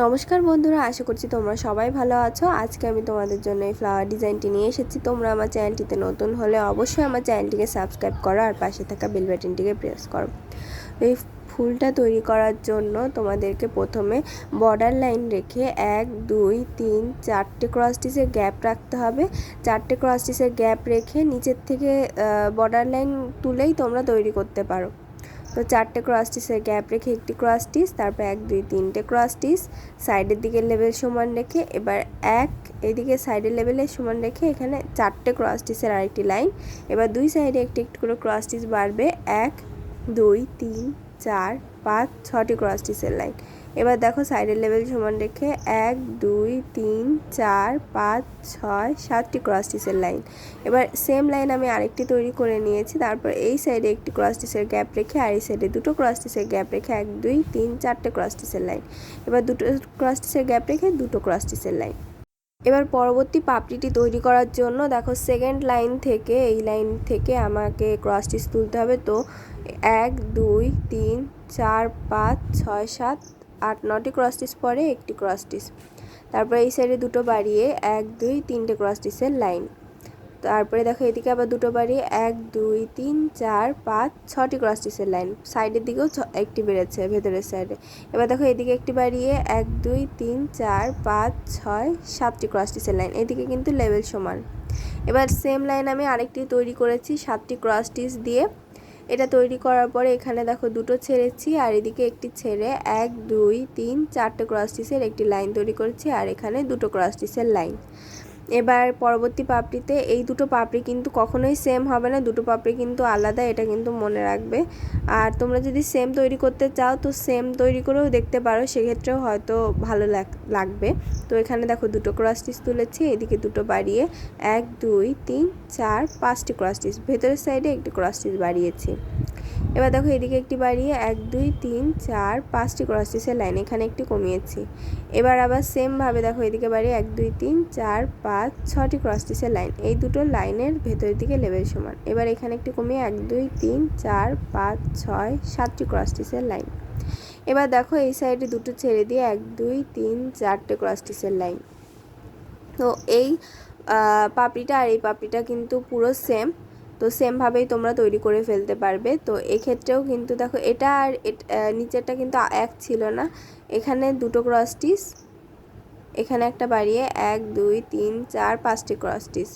নমস্কার বন্ধুরা, আশা করছি তোমরা সবাই ভালো আছো। আজকে আমি তোমাদের জন্য এই ফ্লাওয়ার ডিজাইনটি নিয়ে এসেছি। তোমরা আমার চ্যানেলটিতে নতুন হলে অবশ্যই আমার চ্যানেলটিকে সাবস্ক্রাইব করো আর পাশে থাকা বেল বাটনটিকে প্রেস করো। এই ফুলটা তৈরি করার জন্য তোমাদেরকে প্রথমে বর্ডার লাইন রেখে 1 2 3 4টে ক্রস স্টিচের গ্যাপ রাখতে হবে। 4টে ক্রস স্টিচের গ্যাপ রেখে নিচের থেকে বর্ডার লাইন তুলেই তোমরা তৈরি করতে পারো। তো 4টে ক্রস স্টিচের গ্যাপ রেখে একটি ক্রস স্টিচ, তারপর 1 2 3টে ক্রস স্টিচ সাইডের দিকে লেভেল সমান রেখে এবার এদিকে সাইডের লেভেলের সমান রেখে এখানে 4টে ক্রস স্টিচের আরেকটি লাইন। এবার দুই সাইডে একটু একটু করে ক্রস স্টিচ বাড়বে। 1 2 3 4 5 6টি ক্রস স্টিচের লাইন। এবার দেখো সাইডের লেভেল সমান রেখে 1 2 3 4 5 6 7টি ক্রস স্টিচের লাইন। এবার সেম লাইন আমি আরেকটি তৈরি করে নিয়েছি। তারপর এই সাইডে একটি ক্রস স্টিচের গ্যাপ রেখে আর এই সাইডে দুটো ক্রস স্টিচের গ্যাপ রেখে 1 2 3 4টে ক্রস স্টিচের লাইন। এবার দুটো ক্রস স্টিচের গ্যাপ রেখে দুটো ক্রস স্টিচের লাইন। এবার পরবর্তী পাপড়িটি তৈরি করার জন্য দেখো সেকেন্ড লাইন থেকে এই লাইন থেকে আমাকে ক্রস স্টিচ তুলতে হবে। তো 1 2 3 4 5 6 7 8 9টি ক্রস স্টিচ পরে একটি ক্রস স্টিচ। তারপরে এই সাইডে দুটো বাড়িয়ে 1 2 3টে ক্রস স্টিচের লাইন। তারপরে দেখো এদিকে আবার দুটো বাড়িয়ে 1 2 3 4 5 6টি ক্রস স্টিচের লাইন। সাইডের দিকেও একটি বেড়েছে ভেতরের সাইডে। এবার দেখো এদিকে একটি বাড়িয়ে 1 2 3 4 5 6 7টি ক্রস স্টিচের লাইন। এদিকে কিন্তু লেভেল সমান। এবার সেম লাইন আমি আরেকটি তৈরি করেছি 7টি ক্রস স্টিচ দিয়ে। এটা তৈরি করার পরে এখানে দেখো দুটো ছেড়েছি আর এদিকে একটি ছেড়ে 1 2 3 4টে ক্রস স্টিচের একটি লাইন তৈরি করেছি আর এখানে দুটো ক্রস স্টিচের লাইন। এবার পরবর্তী পাপড়িতে এই দুটো পাপড়ি কিন্তু কখনোই সেম হবে না, দুটো পাপড়ি কিন্তু আলাদা, এটা কিন্তু মনে রাখবে। আর তোমরা যদি সেম তৈরি করতে চাও তো সেম তৈরি করেও দেখতে পারো, সেক্ষেত্রেও হয়তো ভালো লাগবে। তো এখানে দেখো দুটো ক্রস স্টিচ তুলেছি, এদিকে দুটো বাড়িয়ে 1 2 3 4 5টি ক্রস স্টিচ, ভেতরের সাইডে একটি ক্রস স্টিচ বাড়িয়েছি। এবার দেখো এদিকে একটি বাড়িয়ে 1 2 3 4 5টি ক্রস স্টিচের লাইন, এখানে একটি কমিয়েছি। এবার আবার সেমভাবে দেখো এদিকে বাড়িয়ে 1 2 3 4 5 6টি ক্রস স্টিচের লাইন, এই দুটো লাইনের ভেতরের দিকে লেভেল সমান। এবার এখানে একটি কমিয়ে 1 2 3 4 5 6 7টি ক্রস স্টিচের লাইন। এবার দেখো এই সাইডে দুটো ছেড়ে দিয়ে 1 2 3 4টে ক্রস স্টিচের লাইন। তো এই পাপড়িটা আর এই পাপড়িটা কিন্তু পুরো সেম, তো সেমভাবেই তোমরা তৈরি করে ফেলতে পারবে। তো এক্ষেত্রেও কিন্তু দেখো এটা আর নিচেরটা কিন্তু এক ছিল না, এখানে দুটো ক্রস স্টিচ, এখানে একটা বাড়িয়ে 1 2 3 4 5টি ক্রস স্টিচ,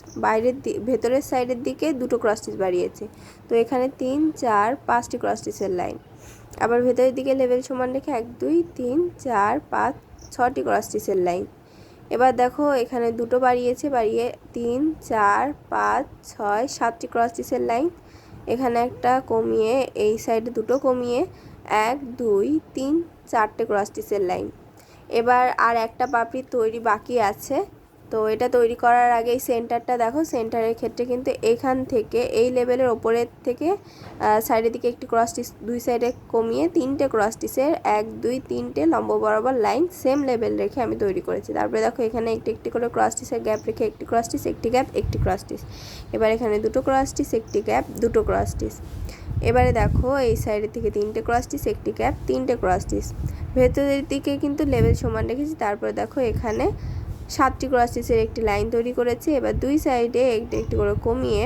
ভেতরের সাইডের দিকে দুটো ক্রস স্টিচ বাড়িয়েছে। তো এখানে 3 4 5টি ক্রস স্টিচের লাইন। আবার ভেতরের দিকে লেভেল সমান রেখে 1 2 3 4 5 6টি ক্রস স্টিচের লাইন। এবার দেখো এখানে দুটো বাড়িয়েছে, বাড়িয়ে 3 4 5 6 7টি ক্রস স্টিচের লাইন। এখানে একটা কমিয়ে এই সাইডে দুটো কমিয়ে 1 2 3 4টে ক্রস স্টিচের লাইন। এবার আর একটা পাপড়ি তৈরি বাকি আছে। তো এটা তৈরি করার আগে এই সেন্টারটা দেখো, সেন্টারের ক্ষেত্রে কিন্তু এখান থেকে এই লেভেলের ওপরের থেকে সাইডের দিকে একটি ক্রস স্টিচ দুই সাইডে কমিয়ে 3টে ক্রস স্টিচের 1 2 3টে লম্ব বরাবর লাইন সেম লেভেল রেখে আমি তৈরি করেছি। তারপরে দেখো এখানে একটি একটি করে ক্রস স্টিচের গ্যাপ রেখে একটি ক্রস স্টিচ, একটি গ্যাপ, একটি ক্রস স্টিচ। এবার এখানে দুটো ক্রস স্টিচ, একটি গ্যাপ, দুটো ক্রস স্টিচ। এবারে দেখো এই সাইডের থেকে 3টে ক্রস স্টিচ, একটি গ্যাপ, 3টে ক্রস স্টিচ। ভেতরের দিকে কিন্তু লেভেল সমান রেখেছি। তারপরে দেখো এখানে 7টি ক্রস স্টিচের একটি লাইন তৈরি করেছি। এবার দুই সাইডে একটি একটি করে কমিয়ে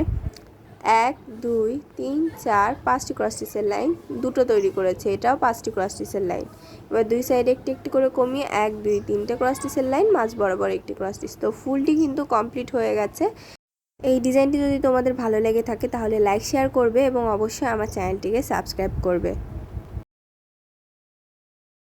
1 2 3 4 5টি ক্রস স্টিচের লাইন দুটো তৈরি করেছে, এটাও 5টি ক্রস স্টিচের লাইন। এবার দুই সাইডে একটি একটি করে কমিয়ে 1 2 3টে ক্রস স্টিচের লাইন, মাঝ বরাবর একটি ক্রস স্টিচ। তো ফুলটি কিন্তু কমপ্লিট হয়ে গেছে। এই ডিজাইনটি যদি তোমাদের ভালো লেগে থাকে তাহলে লাইক শেয়ার করবে এবং অবশ্যই আমার চ্যানেলটিকে সাবস্ক্রাইব করবে।